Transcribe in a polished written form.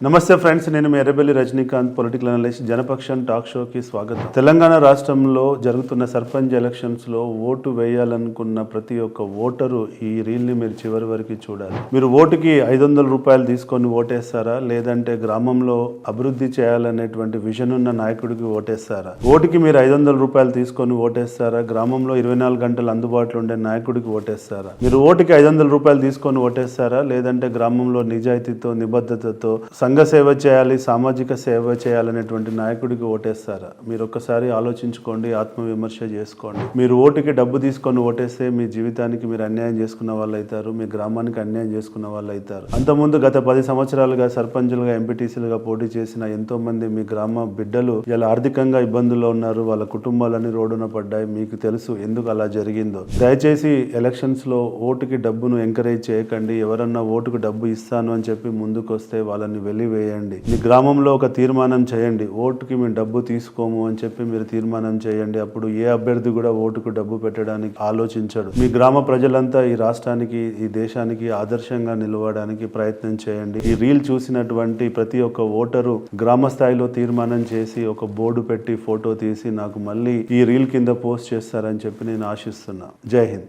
నమస్తే ఫ్రెండ్స్, నేను మీ Errabelli Rajinikanth, political analyst. Janapaksham talk షోకి స్వాగతం. తెలంగాణ రాష్ట్రంలో జరుగుతున్న సర్పంచ్ ఎలక్షన్స్ లో ఓటు వేయాలనుకున్న ప్రతి ఒక్క ఓటరు ఈ రీల్ ని మీరు చివరి వరకు చూడాలి. మీరు ఓటుకి 500 రూపాయలు తీసుకొని ఓటేస్తారా, లేదంటే గ్రామంలో అభివృద్ధి చేయాలనేటువంటి విజన్ ఉన్న నాయకుడికి ఓటేస్తారా? ఓటుకి మీరు 500 రూపాయలు తీసుకొని ఓటేస్తారా, గ్రామంలో 24 గంటలు అందుబాటులో ఉండే నాయకుడికి ఓటేస్తారా? మీరు ఓటుకి 500 రూపాయలు తీసుకొని ఓటేస్తారా, లేదంటే గ్రామంలో నిజాయితీతో నిబద్ధతతో సంఘ సేవ చేయాలి, సామాజిక సేవ చేయాలనేటువంటి నాయకుడికి ఓటేస్తారా? మీరు ఒక్కసారి ఆలోచించుకోండి, ఆత్మవిమర్శ చేసుకోండి. మీరు ఓటుకి డబ్బు తీసుకొని ఓటేస్తే మీ జీవితానికి మీరు అన్యాయం చేసుకున్న వాళ్ళు అవుతారు, మీ గ్రామానికి అన్యాయం చేసుకున్న వాళ్ళు అవుతారు. అంతకుముందు గత 10 సంవత్సరాలుగా సర్పంచులుగా, ఎంపీటీసీలుగా పోటీ చేసిన ఎంతో మంది మీ గ్రామ బిడ్డలు ఇలా ఆర్థికంగా ఇబ్బందుల్లో ఉన్నారు, వాళ్ళ కుటుంబాలన్నీ రోడ్డున పడ్డాయి. మీకు తెలుసు ఎందుకు అలా జరిగిందో. దయచేసి ఎలక్షన్స్ లో ఓటుకి డబ్బును ఎంకరేజ్ చేయకండి. ఎవరన్నా ఓటుకు డబ్బు ఇస్తాను అని చెప్పి ముందుకు వస్తే వాళ్ళని వెలివేయండి. మీ గ్రామంలో ఒక తీర్మానం చేయండి, ఓటుకి మేము డబ్బు తీసుకోము అని చెప్పి మీరు తీర్మానం చేయండి. అప్పుడు ఏ అభ్యర్థి కూడా ఓటుకు డబ్బు పెట్టడానికి ఆలోచించడు. మీ గ్రామ ప్రజలంతా ఈ రాష్ట్రానికి, ఈ దేశానికి ఆదర్శంగా నిలవడానికి ప్రయత్నం చేయండి. ఈ రీల్ చూసినటువంటి ప్రతి ఒక్క ఓటరు గ్రామ స్థాయిలో తీర్మానం చేసి ఒక బోర్డు పెట్టి ఫోటో తీసి నాకు మళ్ళీ ఈ రీల్ కింద పోస్ట్ చేస్తారని చెప్పి నేను ఆశిస్తున్నా. జై హింద్.